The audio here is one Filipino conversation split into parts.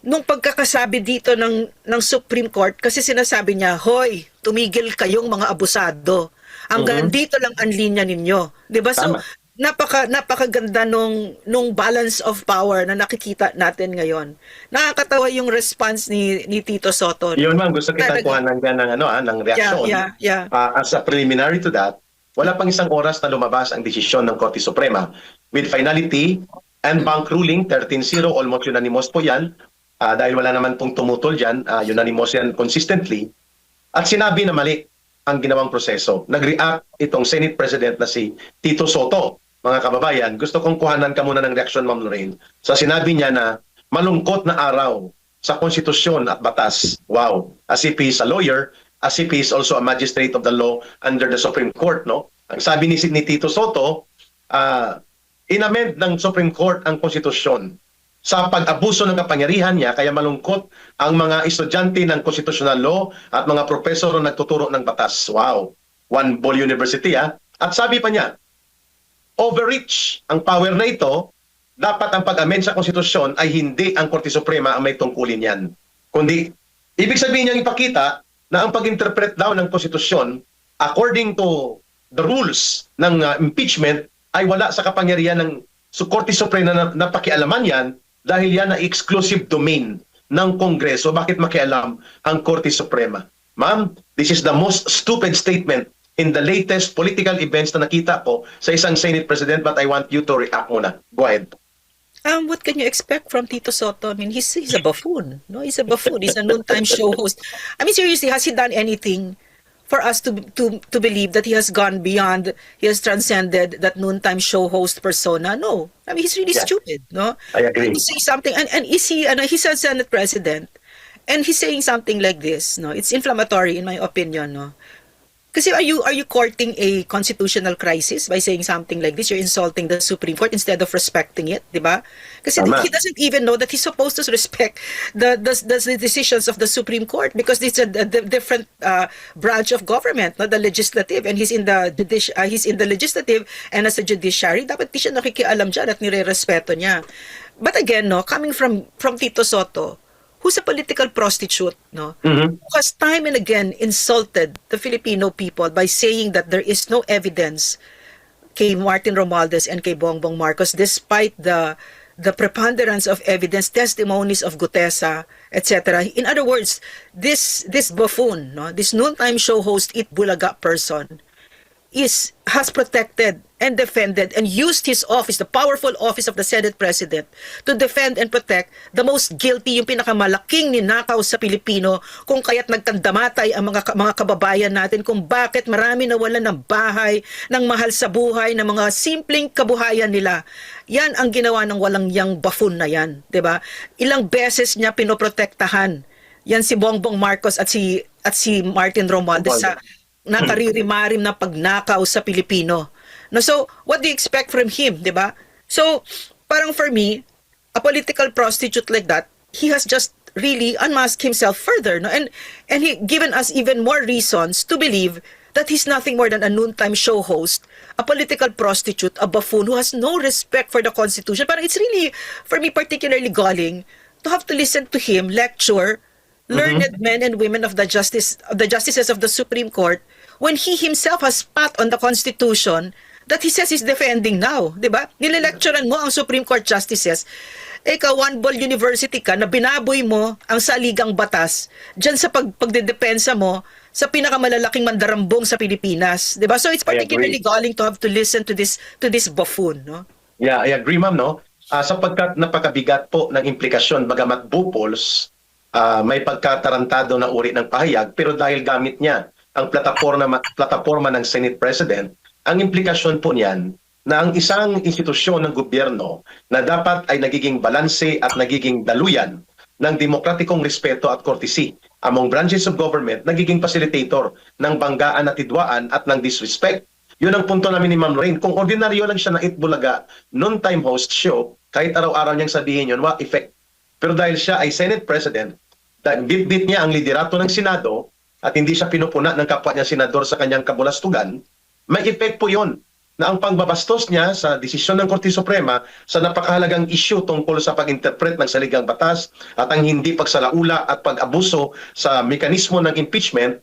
nung pagkakasabi dito ng Supreme Court, kasi sinasabi niya, hoy, tumigil kayong mga abusado. Hanggang Mhm. dito lang ang linya ninyo. 'Di ba? So, Tama. napakaganda nung balance of power na nakikita natin ngayon. Nakakatawa yung response ni Tito Soto, Yun no? ma'am, gusto kitang Talaga. kuhanan dyan ng, ng Yeah, reaksyon. yeah, yeah. As a preliminary to that, wala pang isang oras na lumabas ang desisyon ng Korte Suprema. With finality and bank ruling, 13-0, almost unanimous po yan. Dahil wala naman pong tumutol dyan, unanimous yan consistently. At sinabi na mali ang ginawang proseso. Nag-react itong Senate President na si Tito Soto. Mga kababayan, gusto kong kuhanan ka muna ng reaksyon, Ma'am Lorraine. Sa sinabi niya na malungkot na araw sa konstitusyon at batas. Wow. As if he's a lawyer, as if he's also a magistrate of the law under the Supreme Court, no? Ang sabi ni Tito Soto, inamend ng Supreme Court ang konstitusyon sa pag-abuso ng kapangyarihan niya, kaya malungkot ang mga estudyante ng constitutional law at mga profesor na nagtuturo ng batas. Wow. One Ball University, ha? At sabi pa niya, overreach ang power na ito, dapat ang pag-amend sa konstitusyon ay hindi ang Korte Suprema ang may tungkulin yan. Kundi, ibig sabihin niyang ipakita na ang pag-interpret daw ng konstitusyon according to the rules ng impeachment ay wala sa kapangyarihan ng Korte Suprema na pakialaman yan dahil yan ay exclusive domain ng Kongreso. Bakit makialam ang Korte Suprema? Ma'am, this is the most stupid statement in the latest political events na nakita ko sa isang Senate President, but I want you to react muna. Go ahead. What can you expect from Tito Soto? I mean, he's a buffoon. No, he's a buffoon. He's a noontime show host. I mean, seriously, has he done anything for us to believe that he has gone beyond, he has transcended that noontime show host persona? No. I mean, he's really Yeah, stupid. No, I agree. to say something, and is he? And he's a Senate President, and he's saying something like this. No, it's inflammatory in my opinion. No. Kasi are you courting a constitutional crisis by saying something like this? You're insulting the Supreme Court instead of respecting it, di ba? Kasi Tama. he doesn't even know that he's supposed to respect the decisions of the Supreme Court because it's a different branch of government, no? The legislative, and he's in the legislative and as a judiciary, dapat di siya nakikialam dyan at nire-respeto niya. But again, no, coming from Tito Soto, who's a political prostitute, no? Mhm. Who has time and again insulted the Filipino people by saying that there is no evidence kay Martin Romualdez and kay Bongbong Marcos despite the preponderance of evidence, testimonies of Gutesa, etc. In other words, this buffoon, no, this noontime show host Itbulaga person has protected and defended and used his office, the powerful office of the Senate President, to defend and protect the most guilty, yung pinakamalaking ninakaw sa Pilipino, kung kaya't nagkandamatay ang mga kababayan natin, kung bakit marami nawalan ng bahay, ng mahal sa buhay, ng mga simpleng kabuhayan nila. Yan ang ginawa ng walang yang buffoon na yan, 'di ba? Ilang beses niya pinoprotektahan yan si Bongbong Marcos at si Martin Romualdez sa nakaririmarim na pagnakaw sa Pilipino. No, so, what do you expect from him, di ba? So, parang for me, a political prostitute like that, he has just really unmasked himself further, no? And he given us even more reasons to believe that he's nothing more than a noontime show host, a political prostitute, a buffoon who has no respect for the Constitution. Parang it's really, for me, particularly galling to have to listen to him lecture learned men and women of the justices of the Supreme Court when he himself has spat on the Constitution that he says he's defending now, 'di ba? Nilelecturean mo ang Supreme Court justices. Ikaw, One Ball University ka na binaboy mo ang saligang batas diyan sa pagdedepensa mo sa pinakamalalaking mandarambong sa Pilipinas, 'di ba? So it's I agree. particularly galling to have to listen to this buffoon, no? Yeah, I agree, ma'am, no? Sapagkat napakabigat po ng implikasyon, bagamat bupols, may pagkatarantado na uri ng pahayag, pero dahil gamit niya ang plataforma ng Senate President, ang implikasyon po niyan na ang isang institusyon ng gobyerno na dapat ay nagiging balanse at nagiging daluyan ng demokratikong respeto at courtesy among branches of government, nagiging facilitator ng banggaan at tidwaan at ng disrespect. Yun ang punto namin ni Ma'am Lorraine. Kung ordinaryo lang siya na Itbulaga, noon-time host show, kahit araw-araw niyang sabihin yun, what effect? Pero dahil siya ay Senate President, bit-bit niya ang liderato ng Senado at hindi siya pinupuna ng kapwa niya senador sa kanyang kabulastugan, may effect po yun na ang pangbabastos niya sa desisyon ng Korte Suprema sa napakahalagang issue tungkol sa pag-interpret ng saligang batas at ang hindi pagsalaula at pag-abuso sa mekanismo ng impeachment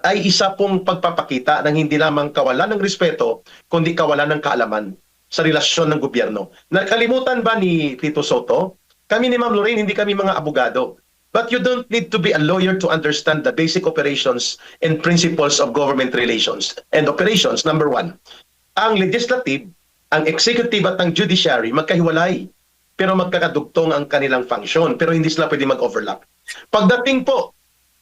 ay isa pong pagpapakita ng hindi lamang kawalan ng respeto, kundi kawalan ng kaalaman sa relasyon ng gobyerno. Nakalimutan ba ni Tito Soto? Kami ni Ma'am Lorraine, hindi kami mga abogado. But you don't need to be a lawyer to understand the basic operations and principles of government relations and operations. Number one, ang legislative, ang executive at ang judiciary magkahiwalay. Pero magkakadugtong ang kanilang function. Pero hindi sila pwede mag-overlap. Pagdating po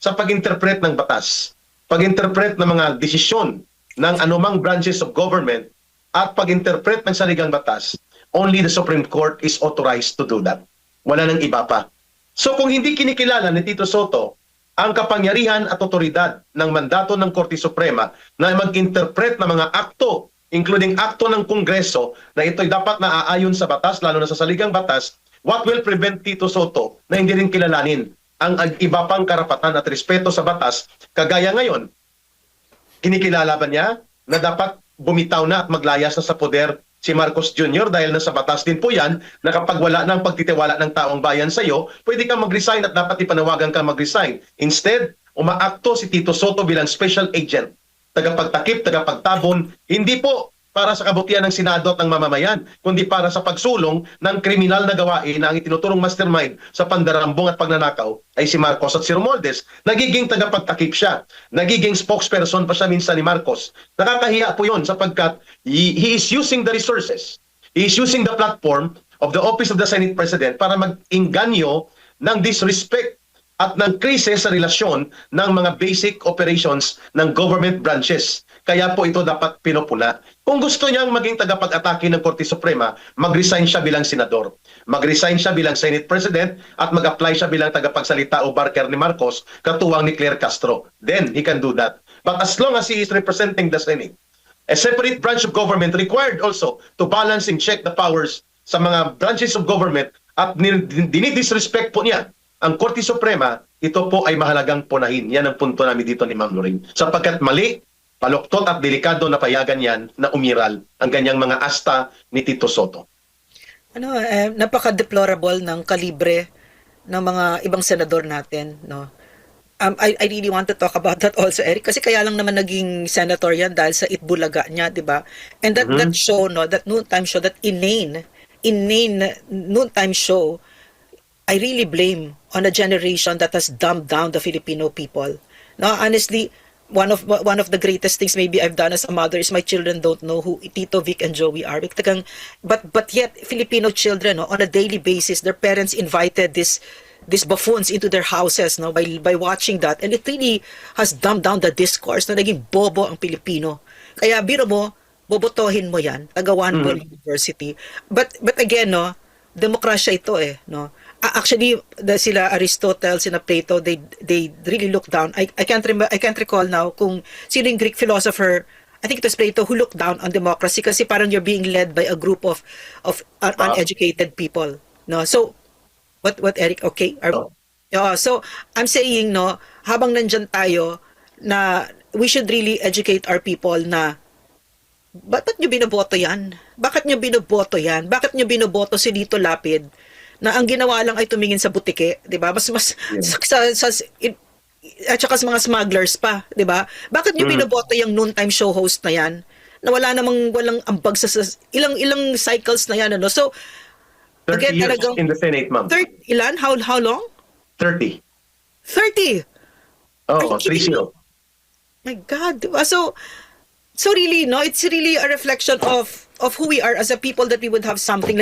sa pag-interpret ng batas, pag-interpret ng mga desisyon ng anumang branches of government at pag-interpret ng saligang batas, only the Supreme Court is authorized to do that. Wala nang iba pa. So kung hindi kinikilala ni Tito Soto ang kapangyarihan at otoridad ng mandato ng Korte Suprema na mag-interpret ng mga akto, including akto ng Kongreso, na ito'y dapat na aayon sa batas, lalo na sa saligang batas, what will prevent Tito Soto na hindi rin kilalanin ang iba pang karapatan at respeto sa batas, kagaya ngayon, kinikilala ba niya na dapat bumitaw na at maglayas na sa poder si Marcos Jr. dahil nasa batas din po yan na kapag wala na ang pagtitiwala ng taong bayan sa iyo, pwede kang mag-resign at dapat ipanawagan kang mag-resign. Instead, umaakto si Tito Soto bilang special agent, tagapagtakip, tagapagtabon, hindi po para sa kabutihan ng Senado at ng mamamayan, kundi para sa pagsulong ng kriminal na gawain na ang itinuturong mastermind sa pandarambong at pagnanakaw ay si Marcos at si Romualdez. Nagiging tagapagtakip siya. Nagiging spokesperson pa siya minsan ni Marcos. Nakakahiya po yun sapagkat he is using the resources. He is using the platform of the Office of the Senate President para mag-inganyo ng disrespect at ng krisis sa relasyon ng mga basic operations ng government branches. Kaya po ito dapat pinupuna. Kung gusto niyang maging tagapag-atake ng Korte Suprema, mag-resign siya bilang senador. Mag-resign siya bilang Senate President at mag-apply siya bilang tagapagsalita o barker ni Marcos, katuwang ni Claire Castro. Then, he can do that. But as long as he is representing the Senate, a separate branch of government required also to balance and check the powers sa mga branches of government at dinidisrespect po niya ang Korte Suprema, ito po ay mahalagang punahin. Yan ang punto namin dito ni Ma'am Lorraine. Sapagkat mali, paluktot at delikado na payagan yan na umiral ang ganyang mga asta ni Tito Soto. Napaka-deplorable ng kalibre ng mga ibang senador natin, no? I really want to talk about that also, Eric, kasi kaya lang naman naging senator yan dahil sa Itbulaga niya, di ba? And that show, no, that noontime show, that inane noontime show, I really blame on a generation that has dumbed down the Filipino people. No, honestly, one of the greatest things maybe I've done as a mother is my children don't know who Tito, Vic, and Joey are. But yet Filipino children, no, on a daily basis, their parents invited these buffoons into their houses, no, by watching that, and it really has dumbed down the discourse na naging bobo ang Pilipino. Kaya biro mo, bobotohin mo yan, taga One World University. But again, no, demokrasya ito no. Actually, sila Aristotle, sila Plato, they really look down. I can't recall now kung sino yung Greek philosopher. I think it was Plato who looked down on democracy kasi parang you're being led by a group of uneducated people. No, so what Eric? Okay, so I'm saying, no, habang nandyan tayo na we should really educate our people na bakit nyo binoboto yan? Bakit nyo binoboto yan? Bakit nyo binoboto si Lito Lapid na ang ginawa lang ay tumingin sa butike, 'di ba? Mas at saka sa mga smugglers pa, 'di ba? Bakit niyo binoboto yung noontime show host na 'yan? Na walang ambag sa ilang cycles na 'yan, ano? So 30 years in the Senate, ma'am. Ilan? How long? 30. 30. Oh, 30. My God, diba? So really, no, it's really a reflection of who we are as a people that we would have something like